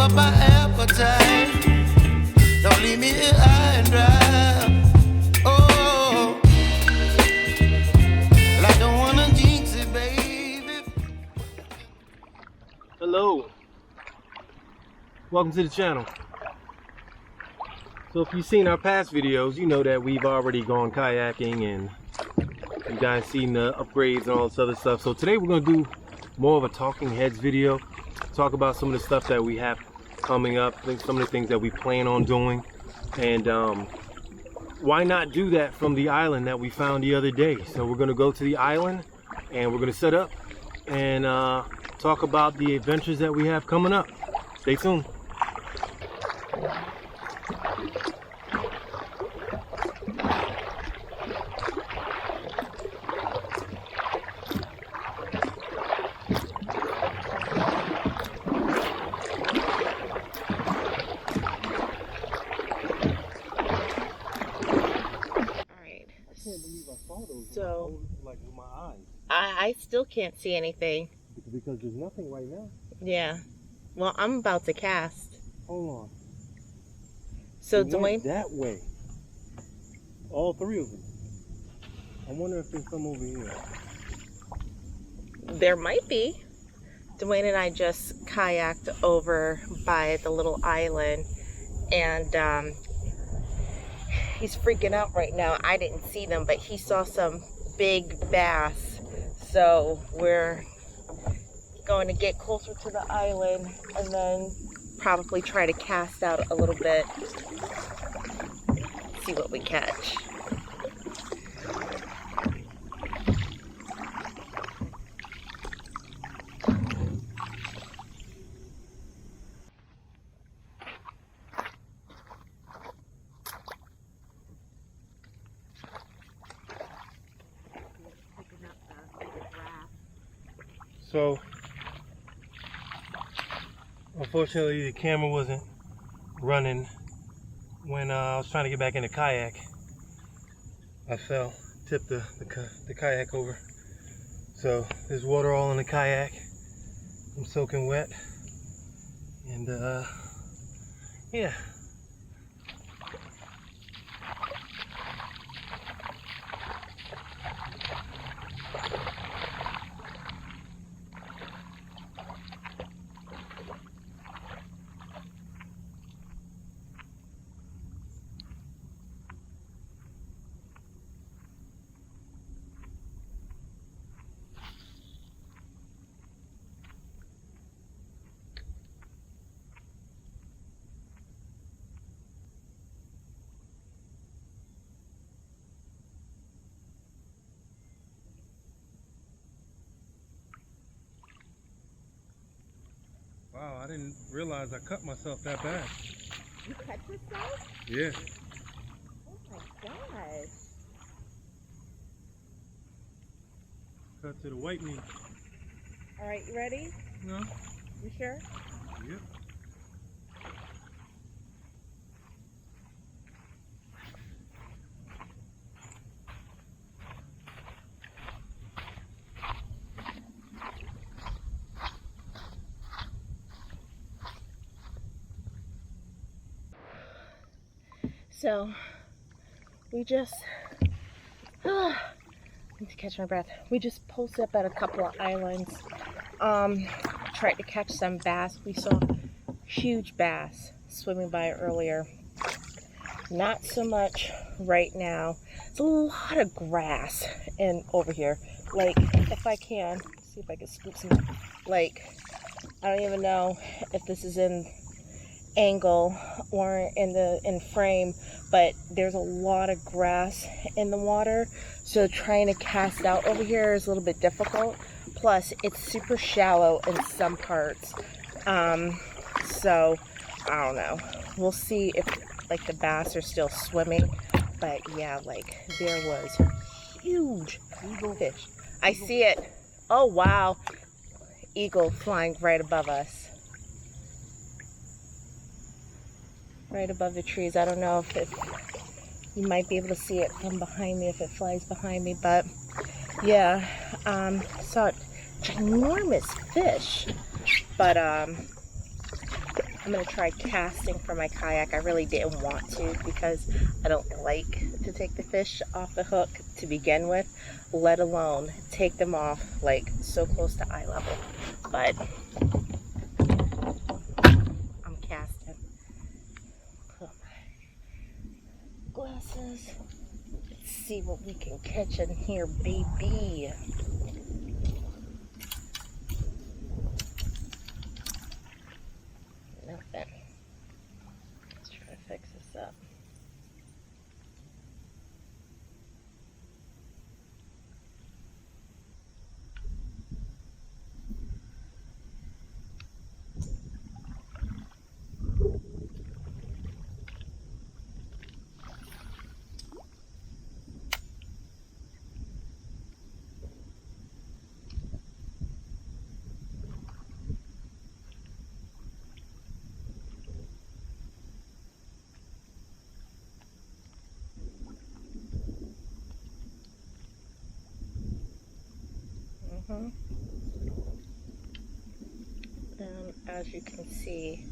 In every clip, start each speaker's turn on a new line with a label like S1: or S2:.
S1: up my appetite. Don't leave me here high and dry. Oh, well, I don't wanna jinx it, baby.
S2: Hello, welcome to the channel. So if you've seen our past videos, you know that we've already gone kayaking and you guys seen the upgrades and all this other stuff. So today we're going to do more of a talking heads video, talk about some of the stuff that we have coming up, some of the things that we plan on doing, and why not do that from the island that we found the other day. So we're going to go to the island and we're going to set up and talk about the adventures that we have coming up. Stay tuned.
S3: So,
S2: like with my eyes.
S3: I still can't see anything.
S2: Because there's nothing right now.
S3: Yeah. Well, I'm about to cast.
S2: Hold on.
S3: So
S2: They
S3: Dwayne,
S2: went that way. All three of them. I wonder if there's some over here.
S3: there might be. Dwayne and I just kayaked over by the little island, and he's freaking out right now. I didn't see them, but he saw some big bass. So we're going to get closer to the island and then probably try to cast out a little bit, see what we catch.
S2: So, unfortunately, the camera wasn't running when I was trying to get back in the kayak. I fell, tipped the kayak over. So, there's water all in the kayak. I'm soaking wet. And, yeah. Wow, I didn't realize I cut myself that bad.
S3: You cut yourself?
S2: Yeah.
S3: Oh my gosh.
S2: Cut to the white meat.
S3: All right, you ready?
S2: No?
S3: You sure?
S2: Yep.
S3: So we just I need to catch my breath. We just posted up at a couple of islands, tried to catch some bass. We saw huge bass swimming by earlier. Not so much right now. It's a lot of grass and over here. Like, if I can see if I can scoop some, like, I don't even know if this is in angle or in frame, but there's a lot of grass in the water, so trying to cast out over here is a little bit difficult. Plus it's super shallow in some parts, so I don't know, we'll see if like the bass are still swimming. But yeah, like there was huge fish. I see it. Oh wow, eagle flying right above us. Right above the trees. I don't know if you might be able to see it from behind me if it flies behind me, but yeah, saw a ginormous fish. But I'm going to try casting for my kayak. I really didn't want to because I don't like to take the fish off the hook to begin with, let alone take them off like so close to eye level. But I'm casting. Put my glasses. Let's see what we can catch in here, baby. Nothing. Let's try to fix this up. And as you can see,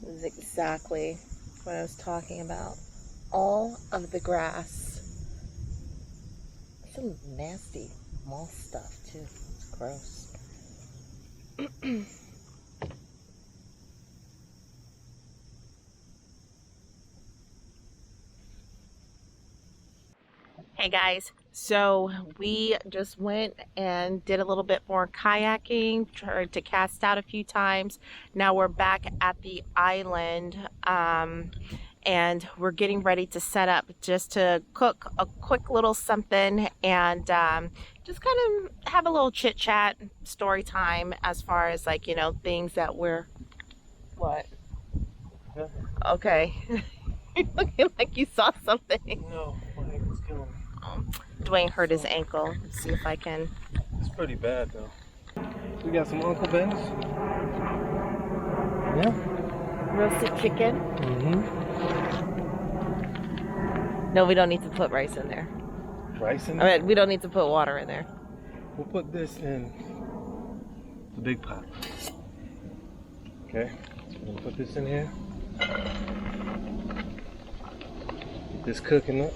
S3: this is exactly what I was talking about. All of the grass. Some nasty moss stuff too. It's gross. Hey guys, so we just went and did a little bit more kayaking, tried to cast out a few times. Now we're back at the island and we're getting ready to set up just to cook a quick little something and just kind of have a little chit chat, story time as far as like, you know, things that we're... What?
S2: Yeah.
S3: Okay. You're looking like you saw something.
S2: No, my ankle's killing me.
S3: Dwayne hurt his ankle. Let's see if I can.
S2: It's pretty bad though. We got some Uncle Ben's. Yeah.
S3: Roasted chicken. No, we don't need to put rice in there.
S2: Rice in there?
S3: I mean, we don't need to put water in there.
S2: We'll put this in the big pot. Okay, so we're gonna put this in here. Get this cooking up.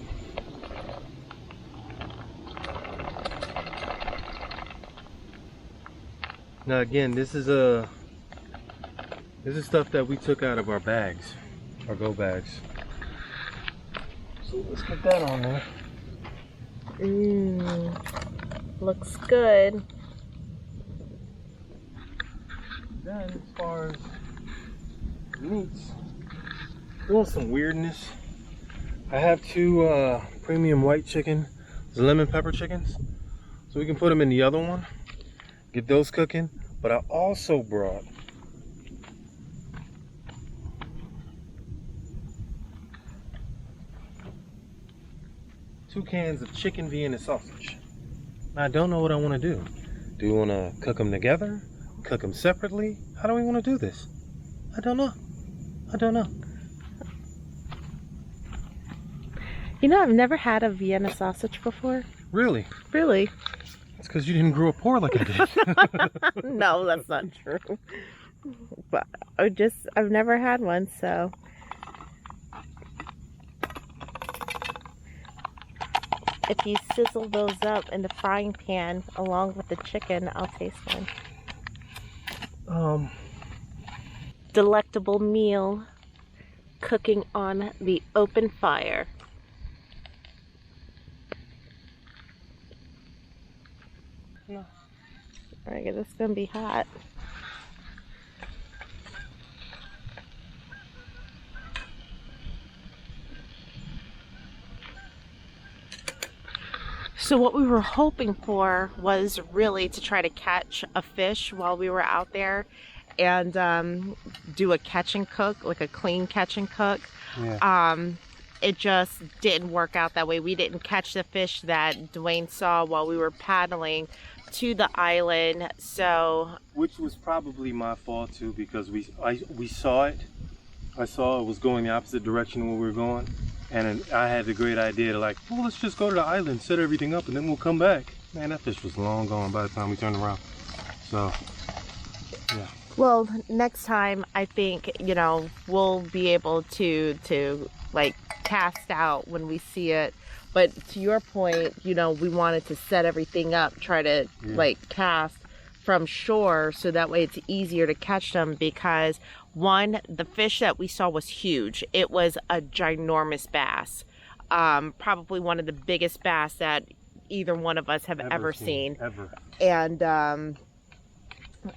S2: Now again, this is stuff that we took out of our bags, our go bags. So let's put that on there.
S3: Looks good.
S2: Then as far as meats, we want some weirdness. I have two premium white chicken, lemon pepper chickens, so we can put them in the other one, get those cooking. But I also brought two cans of chicken Vienna sausage. Now, I don't know what I want to do. Do we want to cook them together? Cook them separately? How do we want to do this? I don't know. I don't know.
S3: You know, I've never had a Vienna sausage before.
S2: Really?
S3: Really?
S2: It's because you didn't grow up poor like I did.
S3: No, that's not true. But I've never had one, so. If you sizzle those up in the frying pan along with the chicken, I'll taste one. Delectable meal cooking on the open fire.
S2: No.
S3: Alright, this is gonna be hot. So what we were hoping for was really to try to catch a fish while we were out there and do a catch and cook, like a clean catch and cook. Yeah. It just didn't work out that way. We didn't catch the fish that Dwayne saw while we were paddling to the island. So,
S2: which was probably my fault too, because we saw it. I saw it was going the opposite direction where we were going, and I had the great idea to like, well, let's just go to the island, set everything up, and then we'll come back. Man, that fish was long gone by the time we turned around. So, yeah.
S3: Well, next time I think, you know, we'll be able to like cast out when we see it. But to your point, you know, we wanted to set everything up, try to like cast from shore so that way it's easier to catch them, because one, the fish that we saw was huge. It was a ginormous bass. Probably one of the biggest bass that either one of us have ever seen.
S2: Ever.
S3: And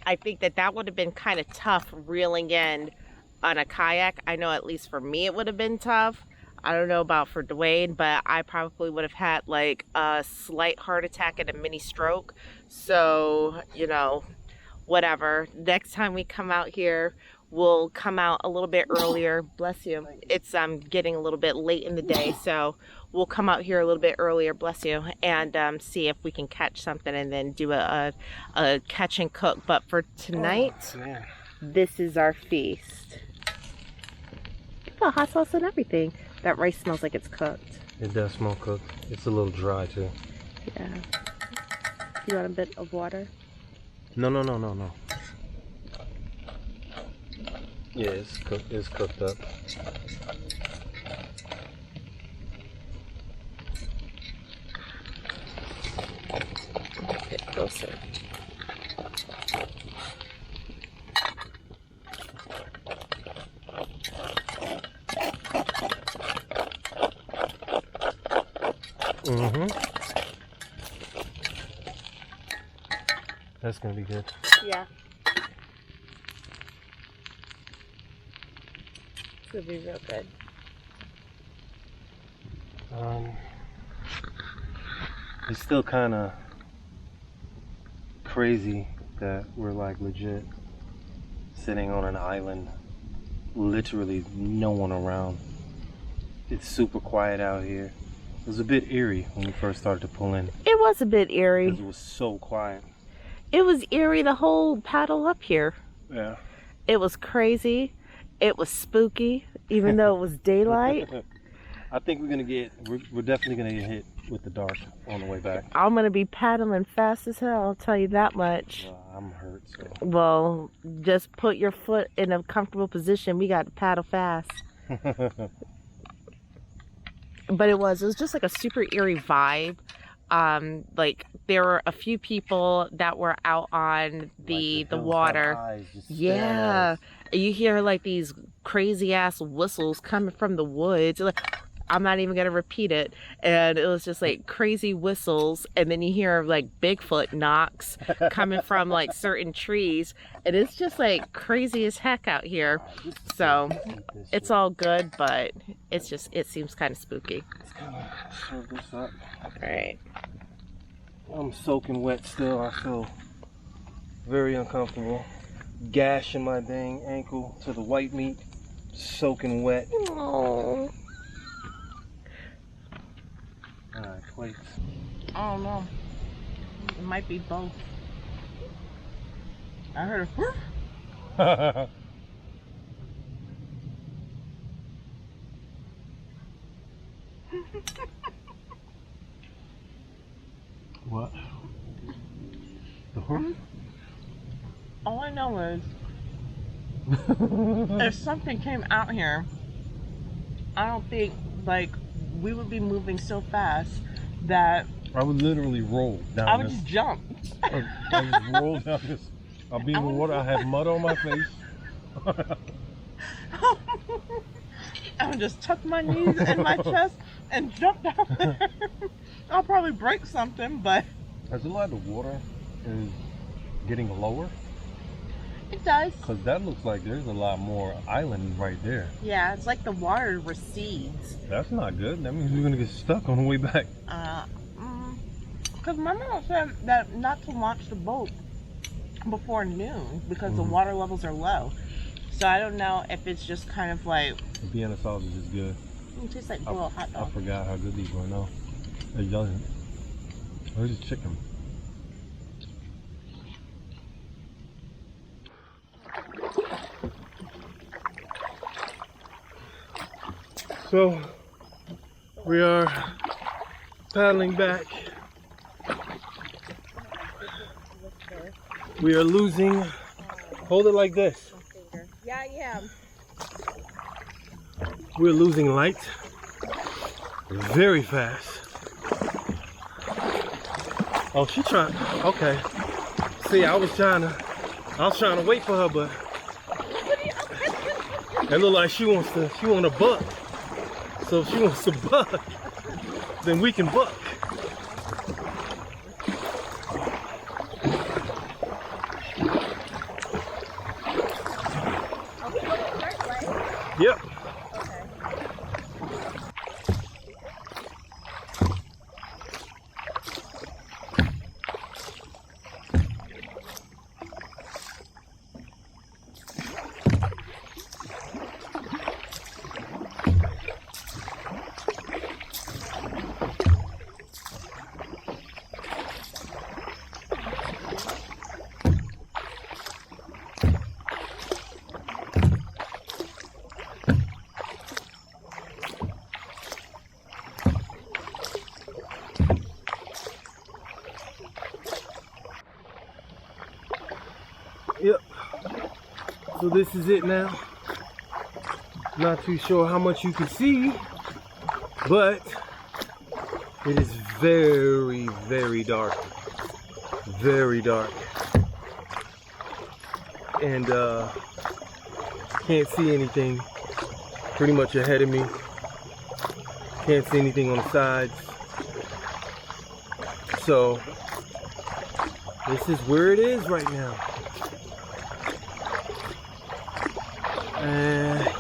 S3: I think that would have been kind of tough reeling in on a kayak. I know at least for me it would have been tough. I don't know about for Dwayne, but I probably would have had like a slight heart attack and a mini stroke. So, you know, whatever. Next time we come out here, we'll come out a little bit earlier. Bless you. It's getting a little bit late in the day, so we'll come out here a little bit earlier, bless you, and see if we can catch something and then do a catch and cook. But for tonight, this is our feast. Got hot sauce and everything. That rice smells like it's cooked.
S2: It does smell cooked. It's a little dry too.
S3: Yeah. You want a bit of water?
S2: No. Yeah, it's cooked. It's cooked up.
S3: Get closer.
S2: That's gonna be good.
S3: Yeah. It's gonna be real good.
S2: It's still kind of crazy that we're like legit sitting on an island, literally no one around. It's super quiet out here. It was a bit eerie when we first started to pull in.
S3: It was a bit eerie.
S2: It was so quiet.
S3: It was eerie the whole paddle up here.
S2: Yeah.
S3: It was crazy. It was spooky, even though it was daylight.
S2: I think we're definitely gonna get hit with the dark on the way back.
S3: I'm gonna be paddling fast as hell, I'll tell you that much.
S2: Well, I'm hurt, so.
S3: Well, just put your foot in a comfortable position. We got to paddle fast. But it was just like a super eerie vibe. Like there were a few people that were out on the water. Yeah, you hear like these crazy ass whistles coming from the woods. Like, I'm not even gonna repeat it. And it was just like crazy whistles, and then you hear like Bigfoot knocks coming from like certain trees, and it's just like crazy as heck out here. So it's all good, but it seems kind of spooky.
S2: Let's kind of serve this up.
S3: All right.
S2: I'm soaking wet still. I feel very uncomfortable. Gash in my dang ankle to the white meat, soaking wet.
S3: Oh.
S2: Alright, plates.
S3: I don't know. It might be both. I heard a
S2: What? The horse?
S3: All I know is if something came out here, I don't think like we would be moving so fast that
S2: I would literally roll down.
S3: I would just jump.
S2: I just roll down this. I'll be in the water. I have mud on my face.
S3: I would just tuck my knees in my chest and jump down there. I'll probably break something, but
S2: Has a lot of water is getting lower?
S3: it does.
S2: Because that looks like there's a lot more island right there.
S3: Yeah, it's like the water recedes.
S2: That's not good. That means we're gonna get stuck on the way back.
S3: Because my mom said that not to launch the boat before noon because the water levels are low. So I don't know if it's just kind of like.
S2: The Vienna sausage is good.
S3: It tastes like boiled hot
S2: I
S3: dog.
S2: forgot how good these were. No, it doesn't. Where's the chicken? So we are paddling back. We are losing Hold it like this.
S3: Yeah, I am.
S2: We're losing light very fast. Oh, she trying. Okay. See, I was trying to wait for her, but it looked like she want to buck. So if she wants to buck, then we can buck. Yep. Yep. So this is it now. Not too sure how much you can see, but it is very, very dark. Very dark. And can't see anything pretty much ahead of me. Can't see anything on the sides. So this is where it is right now.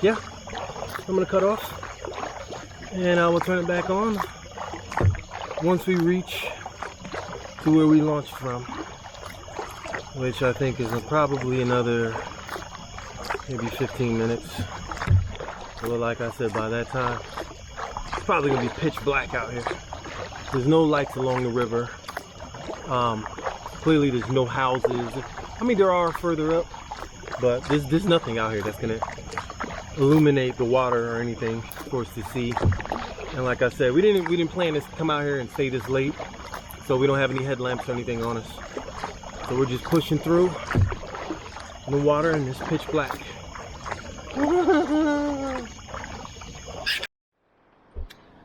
S2: Yeah, I'm gonna cut off and I will turn it back on once we reach to where we launched from, which I think is probably another maybe 15 minutes. But like I said, by that time it's probably gonna be pitch black out here. There's no lights along the river. Clearly there's no houses. I mean, there are further up, but there's nothing out here that's gonna illuminate the water or anything for us to see. And like I said, we didn't plan to come out here and stay this late, so we don't have any headlamps or anything on us. So we're just pushing through the water and it's pitch black.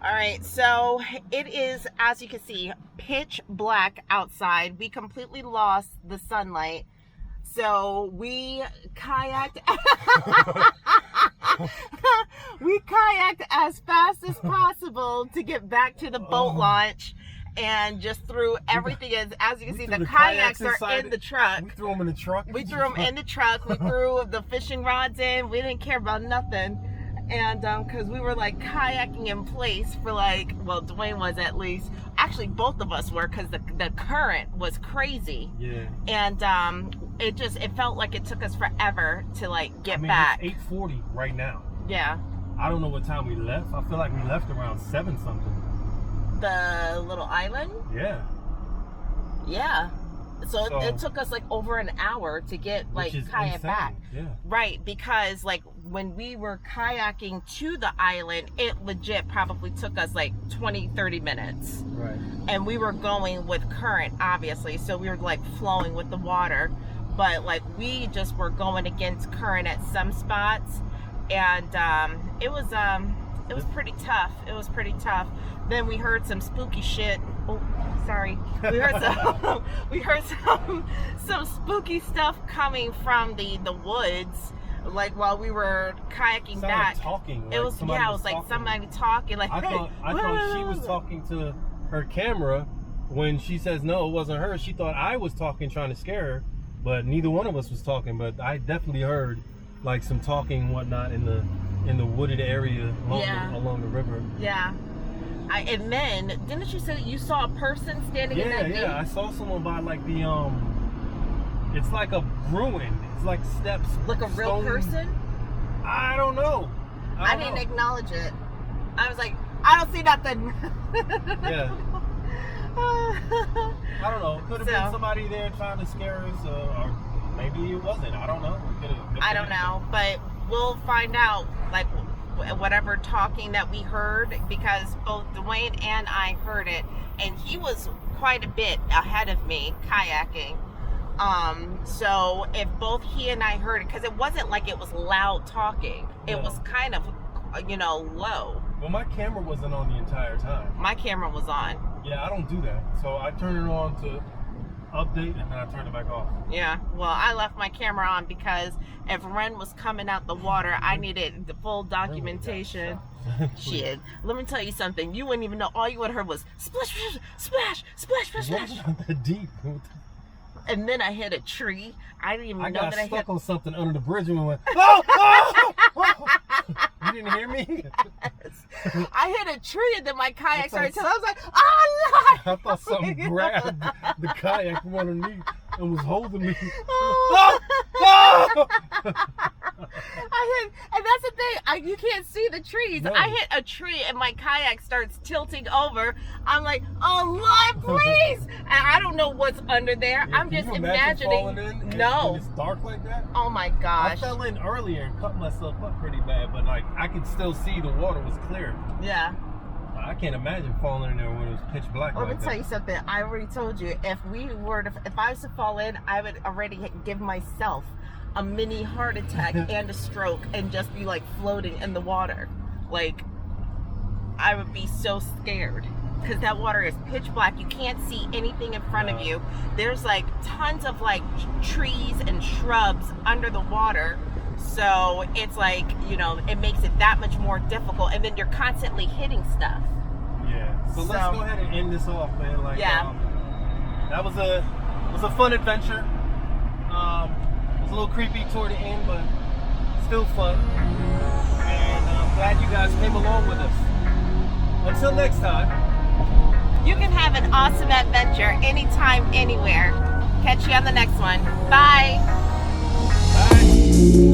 S3: All right, so it is, as you can see, pitch black outside. We completely lost the sunlight. So we kayaked we kayaked as fast as possible to get back to the boat launch, and just threw everything as you can see, the kayaks are in the truck.
S2: We threw them in the truck.
S3: We threw them in the truck. We threw the fishing rods in. We didn't care about nothing. And because we were like kayaking in place for like, well, Dwayne was at least. Actually, both of us were, because the current was crazy. Yeah. And it felt like it took us forever to like get back.
S2: It's 8:40 right now.
S3: Yeah.
S2: I don't know what time we left. I feel like we left around 7 something.
S3: The little island?
S2: Yeah.
S3: Yeah. So it took us like over an hour to get like kayak back.
S2: Yeah.
S3: Right, because like when we were kayaking to the island, it legit probably took us like 20-30 minutes.
S2: Right.
S3: And we were going with current, obviously, so we were like flowing with the water, but like we just were going against current at some spots, and it was pretty tough. It was pretty tough. Then we heard some spooky shit. Oh, sorry. We heard some spooky stuff coming from the woods, like while we were kayaking back.
S2: Like talking.
S3: It was
S2: somebody
S3: it was like talking. Somebody talking. Like
S2: I thought she was talking to her camera. When she says no, it wasn't her. She thought I was talking, trying to scare her, but neither one of us was talking. But I definitely heard like some talking and whatnot in the wooded area along the river.
S3: Yeah. And then, didn't you say that you saw a person standing in that gate?
S2: Yeah, I saw someone by like the, it's like a ruin. It's like steps.
S3: Like a real person?
S2: I don't know.
S3: I didn't acknowledge it. I was like, I don't see nothing.
S2: Yeah. I don't know. Could have been somebody there trying to scare us, or maybe it wasn't. I don't know.
S3: I don't know, but we'll find out, like, whatever talking that we heard, because both Dwayne and I heard it, and he was quite a bit ahead of me kayaking, So if both he and I heard it, because it wasn't like it was loud talking, it was kind of, low.
S2: Well, my camera wasn't on the entire time.
S3: My camera was on.
S2: Yeah, I don't do that. So I turn it on to update and then I turn it back off.
S3: Yeah, well, I left my camera on because if Ren was coming out the water, I needed the full documentation. Shit, let me tell you something. You wouldn't even know. All you would have heard was splash, splash, splash, splash, splash.
S2: It's not that deep.
S3: And then I hit a tree. I didn't even know that I hit.
S2: I got stuck on something under the bridge and went, oh, oh, oh. You didn't hear me?
S3: Yes. I hit a tree and then my kayak started tilting. I was like, oh, Lord!
S2: I thought something grabbed the kayak from underneath and was holding me.
S3: Oh.
S2: Oh, oh.
S3: I hit, and that's the thing, you can't see the trees.
S2: No.
S3: I hit a tree and my kayak starts tilting over. I'm like, oh Lord, please! And I don't know what's under there.
S2: Yeah,
S3: I'm
S2: can
S3: just
S2: you imagine
S3: imagining.
S2: falling in
S3: No.
S2: when it's dark like that?
S3: Oh my
S2: I
S3: gosh.
S2: fell in earlier and cut myself up pretty bad, but like I could still see the water was clear.
S3: Yeah.
S2: I can't imagine falling in there when it was pitch black.
S3: Let me
S2: like
S3: tell
S2: that.
S3: you something. I already told you, if I was to fall in, I would already give myself a mini heart attack and a stroke and just be like floating in the water. Like, I would be so scared because that water is pitch black. You can't see anything in front of you. There's like tons of like trees and shrubs under the water. So it's like, it makes it that much more difficult. And then you're constantly hitting stuff.
S2: Yeah. So let's go ahead and end this off, man. Like,
S3: yeah.
S2: That was a fun adventure. It was a little creepy toward the end, but still fun. And I'm glad you guys came along with us. Until next time.
S3: You can have an awesome adventure anytime, anywhere. Catch you on the next one. Bye.
S2: Bye.